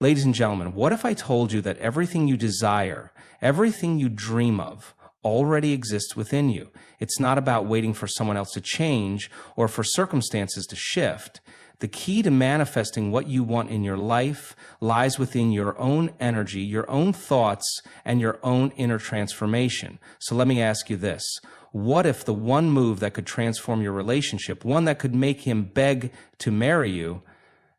Ladies and gentlemen, what if I told you that everything you desire, everything you dream of, already exists within you? It's not about waiting for someone else to change or for circumstances to shift. The key to manifesting what you want in your life lies within your own energy, your own thoughts, and your own inner transformation. So let me ask you this. What if the one move that could transform your relationship, one that could make him beg to marry you,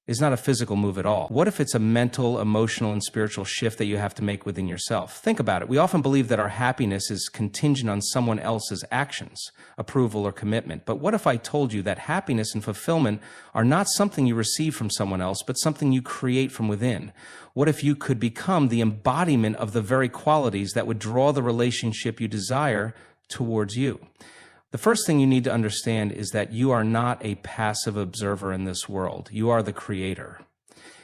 is not a physical move at all? What if it's a mental, emotional, and spiritual shift that you have to make within yourself? Think about it. We often believe that our happiness is contingent on someone else's actions, approval, or commitment. But what if I told you that happiness and fulfillment are not something you receive from someone else, but something you create from within? What if you could become the embodiment of the very qualities that would draw the relationship you desire towards you? The first thing you need to understand is that you are not a passive observer in this world. You are the creator.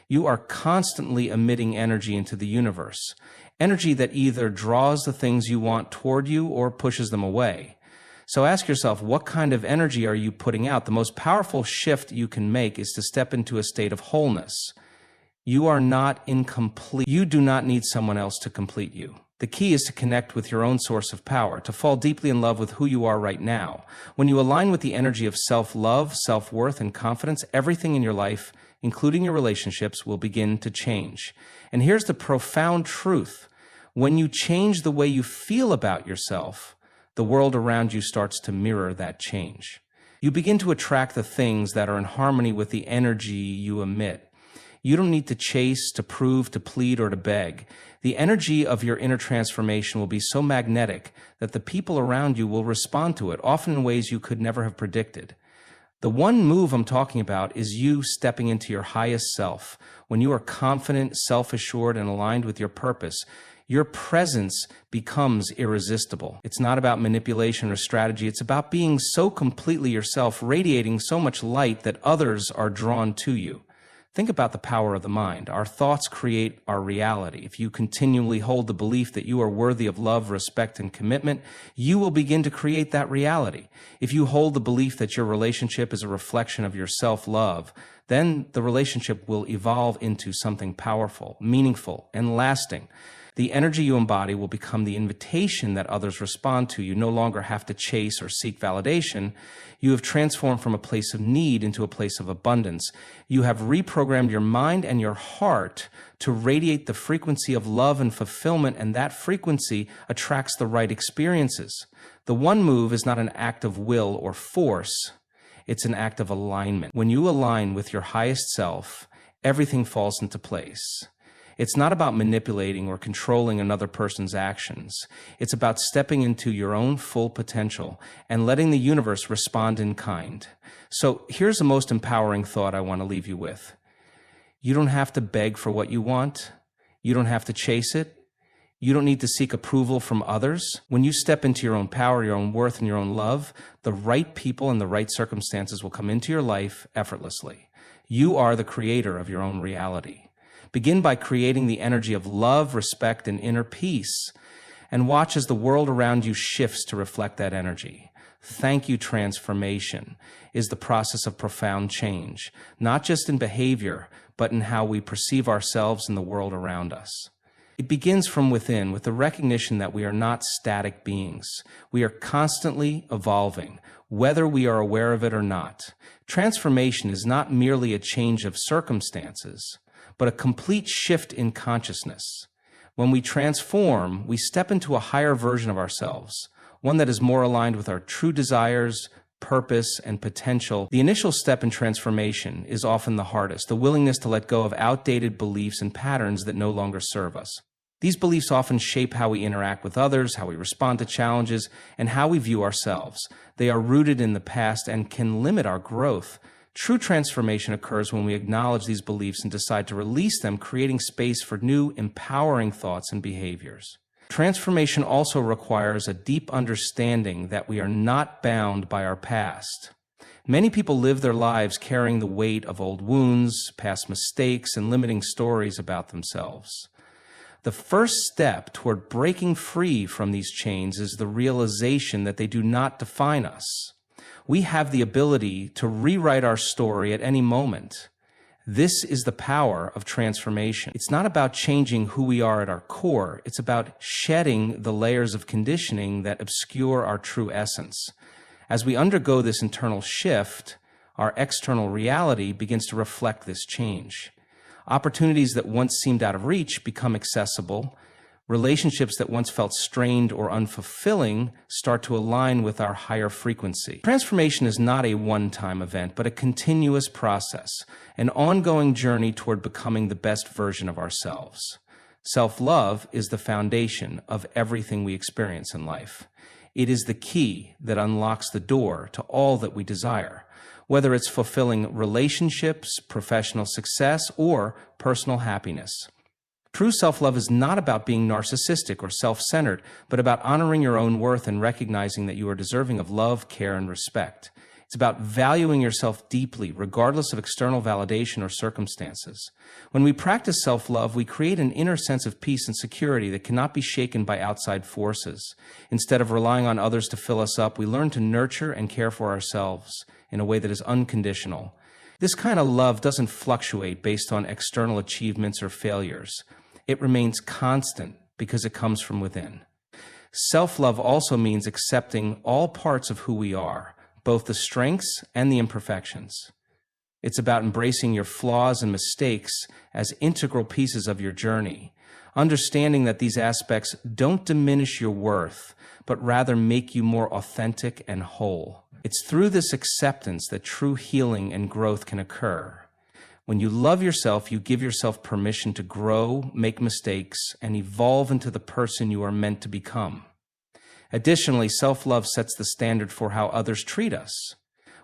You are constantly emitting energy into the universe, energy that either draws the things you want toward you or pushes them away. So ask yourself, what kind of energy are you putting out? The most powerful shift you can make is to step into a state of wholeness. You are not incomplete. You do not need someone else to complete you. The key is to connect with your own source of power, to fall deeply in love with who you are right now. When you align with the energy of self-love, self-worth, and confidence, everything in your life, including your relationships, will begin to change. And here's the profound truth. When you change the way you feel about yourself, the world around you starts to mirror that change. You begin to attract the things that are in harmony with the energy you emit. You don't need to chase, to prove, to plead, or to beg. The energy of your inner transformation will be so magnetic that the people around you will respond to it, often in ways you could never have predicted. The one move I'm talking about is you stepping into your highest self. When you are confident, self-assured, and aligned with your purpose, your presence becomes irresistible. It's not about manipulation or strategy. It's about being so completely yourself, radiating so much light that others are drawn to you. Think about the power of the mind. Our thoughts create our reality. If you continually hold the belief that you are worthy of love, respect, and commitment, you will begin to create that reality. If you hold the belief that your relationship is a reflection of your self-love, then the relationship will evolve into something powerful, meaningful, and lasting. The energy you embody will become the invitation that others respond to. You no longer have to chase or seek validation. You have transformed from a place of need into a place of abundance. You have reprogrammed your mind and your heart to radiate the frequency of love and fulfillment, and that frequency attracts the right experiences. The one move is not an act of will or force. It's an act of alignment. When you align with your highest self, everything falls into place. It's not about manipulating or controlling another person's actions. It's about stepping into your own full potential and letting the universe respond in kind. So here's the most empowering thought I want to leave you with. You don't have to beg for what you want. You don't have to chase it. You don't need to seek approval from others. When you step into your own power, your own worth, and your own love, the right people and the right circumstances will come into your life effortlessly. You are the creator of your own reality. Begin by creating the energy of love, respect, and inner peace, and watch as the world around you shifts to reflect that energy. Thank you transformation is the process of profound change, not just in behavior, but in how we perceive ourselves and the world around us. It begins from within with the recognition that we are not static beings. We are constantly evolving, whether we are aware of it or not. Transformation is not merely a change of circumstances, but a complete shift in consciousness. When we transform, we step into a higher version of ourselves, one that is more aligned with our true desires, purpose, and potential. The initial step in transformation is often the hardest, the willingness to let go of outdated beliefs and patterns that no longer serve us. These beliefs often shape how we interact with others, how we respond to challenges, and how we view ourselves. They are rooted in the past and can limit our growth. True transformation occurs when we acknowledge these beliefs and decide to release them, creating space for new, empowering thoughts and behaviors. Transformation also requires a deep understanding that we are not bound by our past. Many people live their lives carrying the weight of old wounds, past mistakes, and limiting stories about themselves. The first step toward breaking free from these chains is the realization that they do not define us. We have the ability to rewrite our story at any moment. This is the power of transformation. It's not about changing who we are at our core. It's about shedding the layers of conditioning that obscure our true essence. As we undergo this internal shift, our external reality begins to reflect this change. Opportunities that once seemed out of reach become accessible. Relationships that once felt strained or unfulfilling start to align with our higher frequency. Transformation is not a one-time event, but a continuous process, an ongoing journey toward becoming the best version of ourselves. Self-love is the foundation of everything we experience in life. It is the key that unlocks the door to all that we desire, whether it's fulfilling relationships, professional success, or personal happiness. True self-love is not about being narcissistic or self-centered, but about honoring your own worth and recognizing that you are deserving of love, care, and respect. It's about valuing yourself deeply, regardless of external validation or circumstances. When we practice self-love, we create an inner sense of peace and security that cannot be shaken by outside forces. Instead of relying on others to fill us up, we learn to nurture and care for ourselves in a way that is unconditional. This kind of love doesn't fluctuate based on external achievements or failures. It remains constant because it comes from within. Self-love also means accepting all parts of who we are, both the strengths and the imperfections. It's about embracing your flaws and mistakes as integral pieces of your journey, understanding that these aspects don't diminish your worth, but rather make you more authentic and whole. It's through this acceptance that true healing and growth can occur. When you love yourself, you give yourself permission to grow, make mistakes, and evolve into the person you are meant to become. Additionally, self-love sets the standard for how others treat us.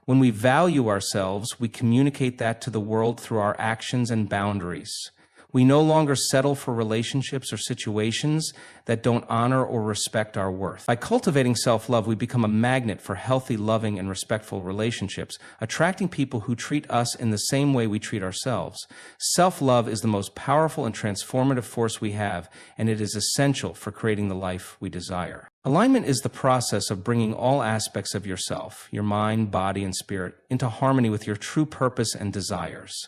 When we value ourselves, we communicate that to the world through our actions and boundaries. We no longer settle for relationships or situations that don't honor or respect our worth. By cultivating self-love, we become a magnet for healthy, loving, and respectful relationships, attracting people who treat us in the same way we treat ourselves. Self-love is the most powerful and transformative force we have, and it is essential for creating the life we desire. Alignment is the process of bringing all aspects of yourself, your mind, body, and spirit, into harmony with your true purpose and desires.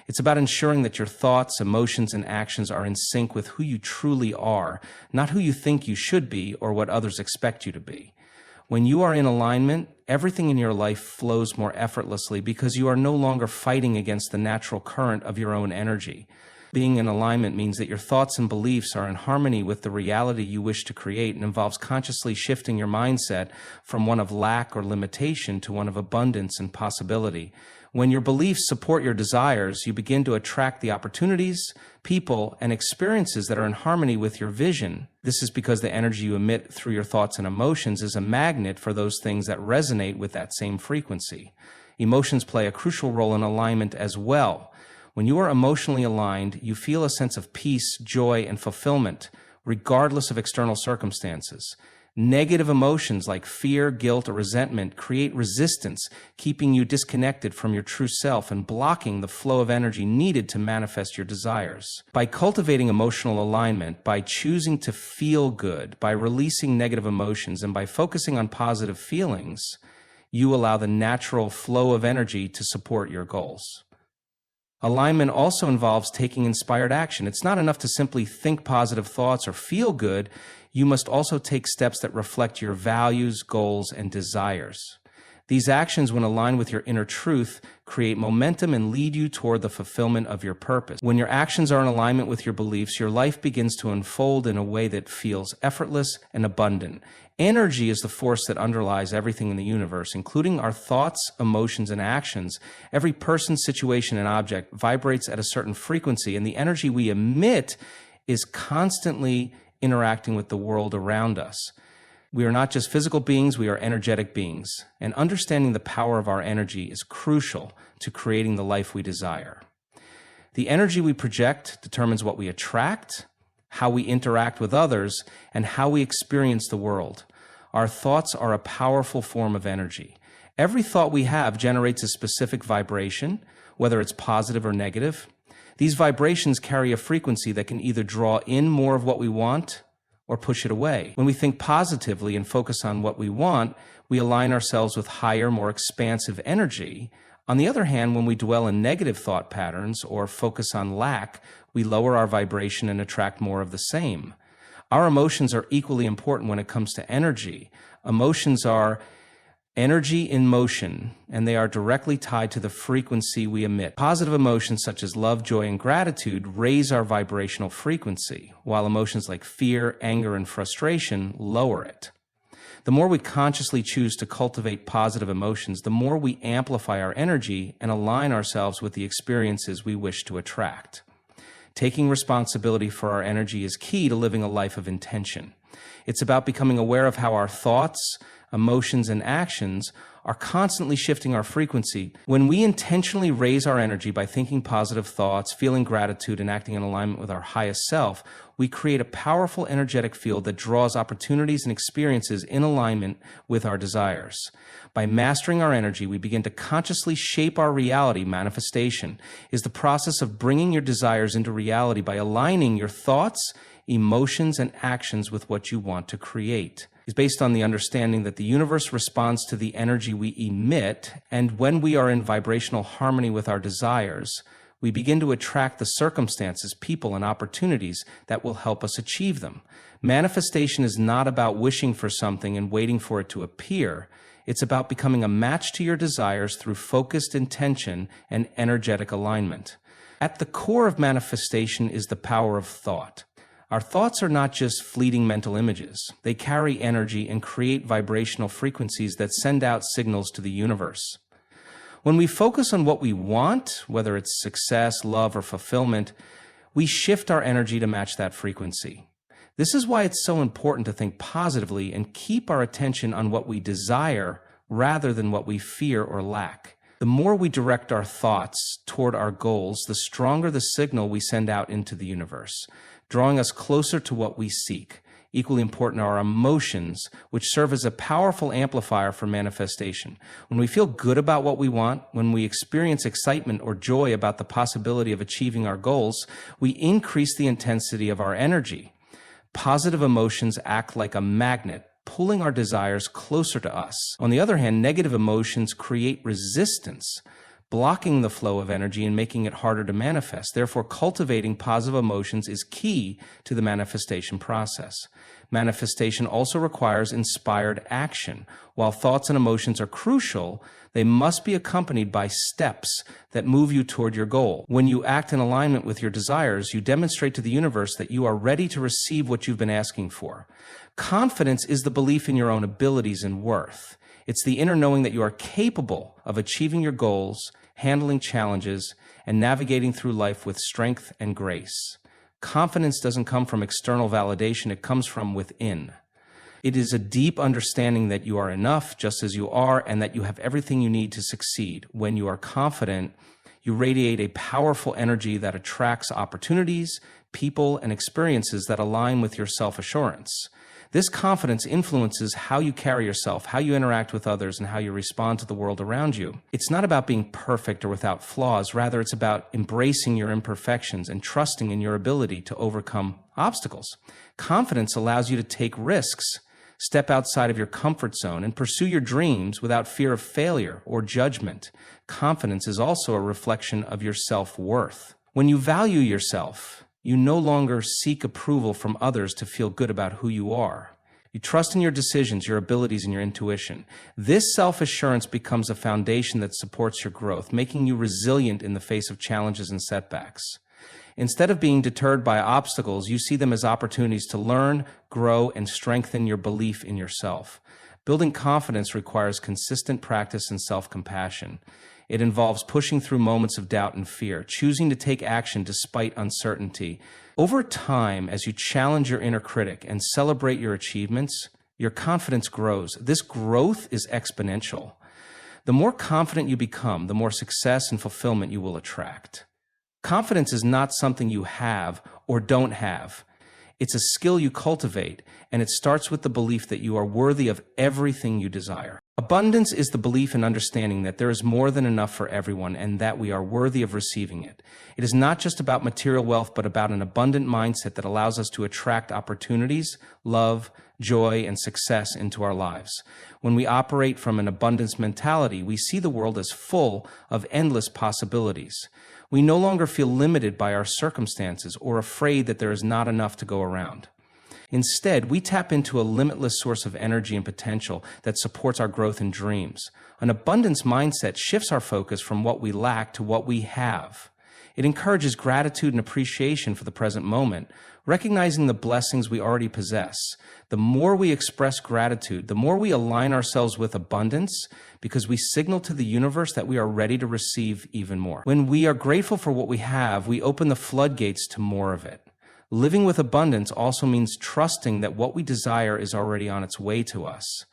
It's about ensuring that your thoughts, emotions, and actions are in sync with who you truly are, not who you think you should be or what others expect you to be. When you are in alignment, everything in your life flows more effortlessly because you are no longer fighting against the natural current of your own energy. Being in alignment means that your thoughts and beliefs are in harmony with the reality you wish to create and involves consciously shifting your mindset from one of lack or limitation to one of abundance and possibility. When your beliefs support your desires, you begin to attract the opportunities, people, and experiences that are in harmony with your vision. This is because the energy you emit through your thoughts and emotions is a magnet for those things that resonate with that same frequency. Emotions play a crucial role in alignment as well. When you are emotionally aligned, you feel a sense of peace, joy, and fulfillment, regardless of external circumstances. Negative emotions like fear, guilt, or resentment create resistance, keeping you disconnected from your true self and blocking the flow of energy needed to manifest your desires. By cultivating emotional alignment, by choosing to feel good, by releasing negative emotions, and by focusing on positive feelings, you allow the natural flow of energy to support your goals. Alignment also involves taking inspired action. It's not enough to simply think positive thoughts or feel good. You must also take steps that reflect your values, goals, and desires. These actions, when aligned with your inner truth, create momentum and lead you toward the fulfillment of your purpose. When your actions are in alignment with your beliefs, your life begins to unfold in a way that feels effortless and abundant. Energy is the force that underlies everything in the universe, including our thoughts, emotions, and actions. Every person, situation, and object vibrates at a certain frequency, and the energy we emit is constantly interacting with the world around us. We are not just physical beings, we are energetic beings, and understanding the power of our energy is crucial to creating the life we desire. The energy we project determines what we attract, how we interact with others, and how we experience the world. Our thoughts are a powerful form of energy. Every thought we have generates a specific vibration, whether it's positive or negative. These vibrations carry a frequency that can either draw in more of what we want or push it away. When we think positively and focus on what we want, we align ourselves with higher, more expansive energy, On the other hand, when we dwell in negative thought patterns or focus on lack, we lower our vibration and attract more of the same. Our emotions are equally important when it comes to energy. Emotions are energy in motion, and they are directly tied to the frequency we emit. Positive emotions such as love, joy, and gratitude raise our vibrational frequency, while emotions like fear, anger, and frustration lower it. The more we consciously choose to cultivate positive emotions, the more we amplify our energy and align ourselves with the experiences we wish to attract. Taking responsibility for our energy is key to living a life of intention. It's about becoming aware of how our thoughts, emotions, and actions are constantly shifting our frequency. When we intentionally raise our energy by thinking positive thoughts, feeling gratitude, and acting in alignment with our highest self, we create a powerful energetic field that draws opportunities and experiences in alignment with our desires. By mastering our energy, we begin to consciously shape our reality. Manifestation is the process of bringing your desires into reality by aligning your thoughts, emotions, and actions with what you want to create. Is based on the understanding that the universe responds to the energy we emit, and when we are in vibrational harmony with our desires, we begin to attract the circumstances, people, and opportunities that will help us achieve them. Manifestation is not about wishing for something and waiting for it to appear. It's about becoming a match to your desires through focused intention and energetic alignment. At the core of manifestation is the power of thought. Our thoughts are not just fleeting mental images. They carry energy and create vibrational frequencies that send out signals to the universe. When we focus on what we want, whether it's success, love, or fulfillment, we shift our energy to match that frequency. This is why it's so important to think positively and keep our attention on what we desire rather than what we fear or lack. The more we direct our thoughts toward our goals, the stronger the signal we send out into the universe, drawing us closer to what we seek. Equally important are our emotions, which serve as a powerful amplifier for manifestation. When we feel good about what we want, when we experience excitement or joy about the possibility of achieving our goals, we increase the intensity of our energy. Positive emotions act like a magnet, pulling our desires closer to us. On the other hand, negative emotions create resistance, blocking the flow of energy and making it harder to manifest. Therefore, cultivating positive emotions is key to the manifestation process. Manifestation also requires inspired action. While thoughts and emotions are crucial, they must be accompanied by steps that move you toward your goal. When you act in alignment with your desires, you demonstrate to the universe that you are ready to receive what you've been asking for. Confidence is the belief in your own abilities and worth. It's the inner knowing that you are capable of achieving your goals, handling challenges, and navigating through life with strength and grace. Confidence doesn't come from external validation, it comes from within. It is a deep understanding that you are enough just as you are and that you have everything you need to succeed. When you are confident, you radiate a powerful energy that attracts opportunities, people, and experiences that align with your self-assurance. This confidence influences how you carry yourself, how you interact with others, and how you respond to the world around you. It's not about being perfect or without flaws. Rather, it's about embracing your imperfections and trusting in your ability to overcome obstacles. Confidence allows you to take risks, step outside of your comfort zone, and pursue your dreams without fear of failure or judgment. Confidence is also a reflection of your self-worth. When you value yourself, you no longer seek approval from others to feel good about who you are. You trust in your decisions, your abilities, and your intuition. This self-assurance becomes a foundation that supports your growth, making you resilient in the face of challenges and setbacks. Instead of being deterred by obstacles, you see them as opportunities to learn, grow, and strengthen your belief in yourself. Building confidence requires consistent practice and self-compassion. It involves pushing through moments of doubt and fear, choosing to take action despite uncertainty. Over time, as you challenge your inner critic and celebrate your achievements, your confidence grows. This growth is exponential. The more confident you become, the more success and fulfillment you will attract. Confidence is not something you have or don't have. It's a skill you cultivate, and it starts with the belief that you are worthy of everything you desire. Abundance is the belief and understanding that there is more than enough for everyone and that we are worthy of receiving it. It is not just about material wealth, but about an abundant mindset that allows us to attract opportunities, love, joy, and success into our lives. When we operate from an abundance mentality, we see the world as full of endless possibilities. We no longer feel limited by our circumstances or afraid that there is not enough to go around. Instead, we tap into a limitless source of energy and potential that supports our growth and dreams. An abundance mindset shifts our focus from what we lack to what we have. It encourages gratitude and appreciation for the present moment, recognizing the blessings we already possess. The more we express gratitude, the more we align ourselves with abundance, because we signal to the universe that we are ready to receive even more. When we are grateful for what we have, we open the floodgates to more of it. Living with abundance also means trusting that what we desire is already on its way to us.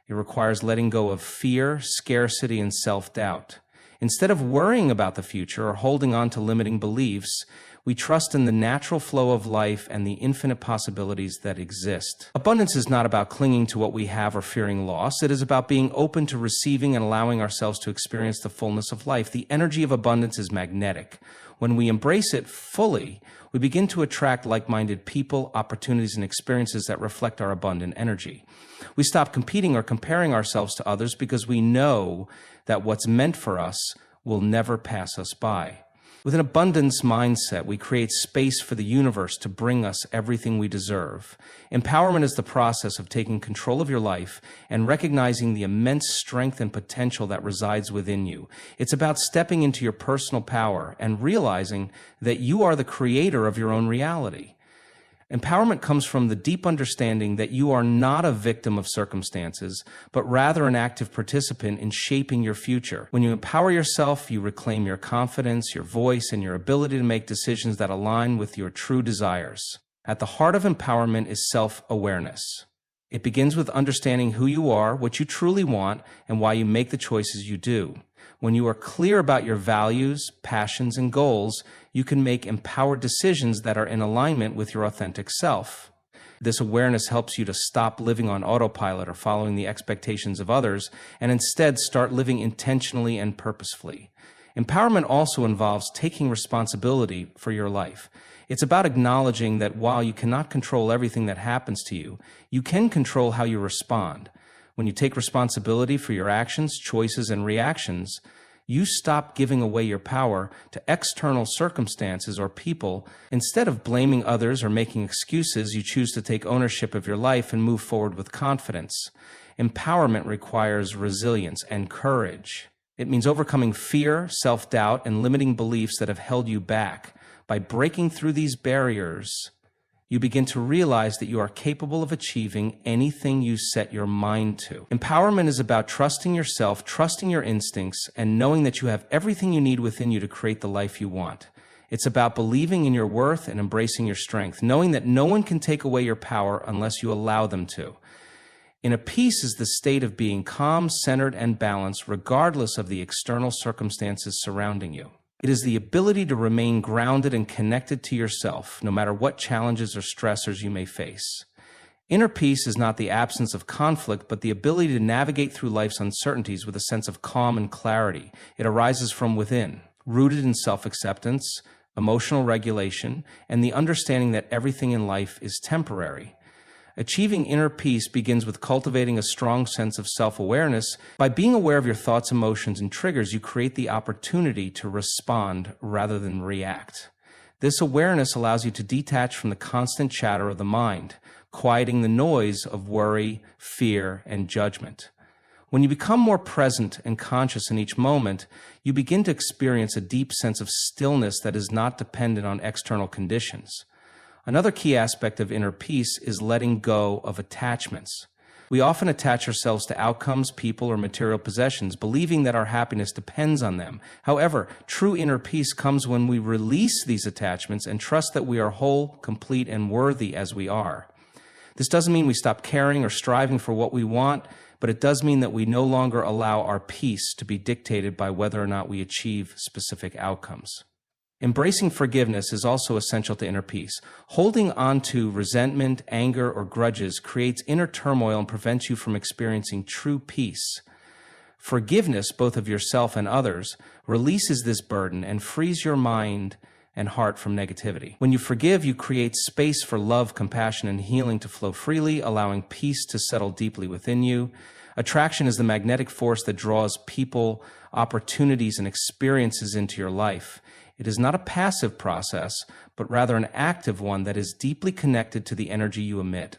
It requires letting go of fear, scarcity, and self-doubt. Instead of worrying about the future or holding on to limiting beliefs, we trust in the natural flow of life and the infinite possibilities that exist. Abundance is not about clinging to what we have or fearing loss. It is about being open to receiving and allowing ourselves to experience the fullness of life. The energy of abundance is magnetic. When we embrace it fully, we begin to attract like-minded people, opportunities, and experiences that reflect our abundant energy. We stop competing or comparing ourselves to others because we know that what's meant for us will never pass us by. With an abundance mindset, we create space for the universe to bring us everything we deserve. Empowerment is the process of taking control of your life and recognizing the immense strength and potential that resides within you. It's about stepping into your personal power and realizing that you are the creator of your own reality. Empowerment comes from the deep understanding that you are not a victim of circumstances, but rather an active participant in shaping your future. When you empower yourself, you reclaim your confidence, your voice, and your ability to make decisions that align with your true desires. At the heart of empowerment is self-awareness. It begins with understanding who you are, what you truly want, and why you make the choices you do. When you are clear about your values, passions, and goals, you can make empowered decisions that are in alignment with your authentic self. This awareness helps you to stop living on autopilot or following the expectations of others, and instead start living intentionally and purposefully. Empowerment also involves taking responsibility for your life. It's about acknowledging that while you cannot control everything that happens to you, you can control how you respond. When you take responsibility for your actions, choices, and reactions, you stop giving away your power to external circumstances or people. Instead of blaming others or making excuses, you choose to take ownership of your life and move forward with confidence. Empowerment requires resilience and courage. It means overcoming fear, self-doubt, and limiting beliefs that have held you back. By breaking through these barriers, you begin to realize that you are capable of achieving anything you set your mind to. Empowerment is about trusting yourself, trusting your instincts, and knowing that you have everything you need within you to create the life you want. It's about believing in your worth and embracing your strength, knowing that no one can take away your power unless you allow them to. Inner peace is the state of being calm, centered, and balanced regardless of the external circumstances surrounding you. It is the ability to remain grounded and connected to yourself, no matter what challenges or stressors you may face. Inner peace is not the absence of conflict, but the ability to navigate through life's uncertainties with a sense of calm and clarity. It arises from within, rooted in self-acceptance, emotional regulation, and the understanding that everything in life is temporary. Achieving inner peace begins with cultivating a strong sense of self-awareness. By being aware of your thoughts, emotions, and triggers, you create the opportunity to respond rather than react. This awareness allows you to detach from the constant chatter of the mind, quieting the noise of worry, fear, and judgment. When you become more present and conscious in each moment, you begin to experience a deep sense of stillness that is not dependent on external conditions. Another key aspect of inner peace is letting go of attachments. We often attach ourselves to outcomes, people, or material possessions, believing that our happiness depends on them. However, true inner peace comes when we release these attachments and trust that we are whole, complete, and worthy as we are. This doesn't mean we stop caring or striving for what we want, but it does mean that we no longer allow our peace to be dictated by whether or not we achieve specific outcomes. Embracing forgiveness is also essential to inner peace. Holding on to resentment, anger, or grudges creates inner turmoil and prevents you from experiencing true peace. Forgiveness, both of yourself and others, releases this burden and frees your mind and heart from negativity. When you forgive, you create space for love, compassion, and healing to flow freely, allowing peace to settle deeply within you. Attraction is the magnetic force that draws people, opportunities, and experiences into your life. It is not a passive process, but rather an active one that is deeply connected to the energy you emit.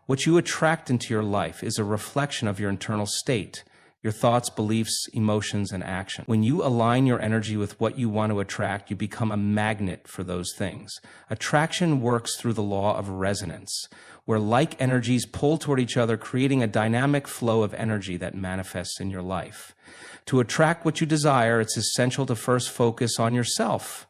What you attract into your life is a reflection of your internal state, your thoughts, beliefs, emotions, and action. When you align your energy with what you want to attract, you become a magnet for those things. Attraction works through the law of resonance, where like energies pull toward each other, creating a dynamic flow of energy that manifests in your life. To attract what you desire, it's essential to first focus on yourself.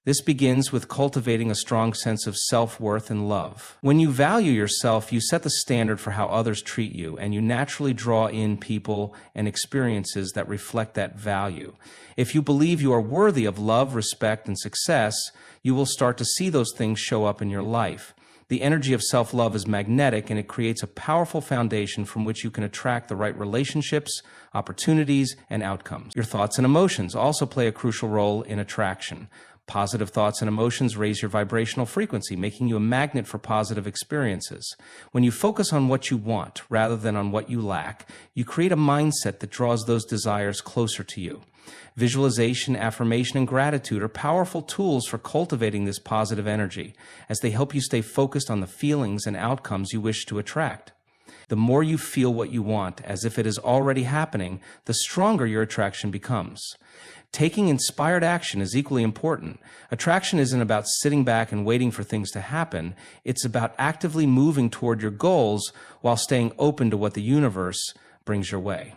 This begins with cultivating a strong sense of self-worth and love. When you value yourself, you set the standard for how others treat you, and you naturally draw in people and experiences that reflect that value. If you believe you are worthy of love, respect, and success, you will start to see those things show up in your life. The energy of self-love is magnetic, and it creates a powerful foundation from which you can attract the right relationships, opportunities, and outcomes. Your thoughts and emotions also play a crucial role in attraction. Positive thoughts and emotions raise your vibrational frequency, making you a magnet for positive experiences. When you focus on what you want rather than on what you lack, you create a mindset that draws those desires closer to you. Visualization, affirmation, and gratitude are powerful tools for cultivating this positive energy, as they help you stay focused on the feelings and outcomes you wish to attract. The more you feel what you want as if it is already happening, the stronger your attraction becomes. Taking inspired action is equally important. Attraction isn't about sitting back and waiting for things to happen. It's about actively moving toward your goals while staying open to what the universe brings your way.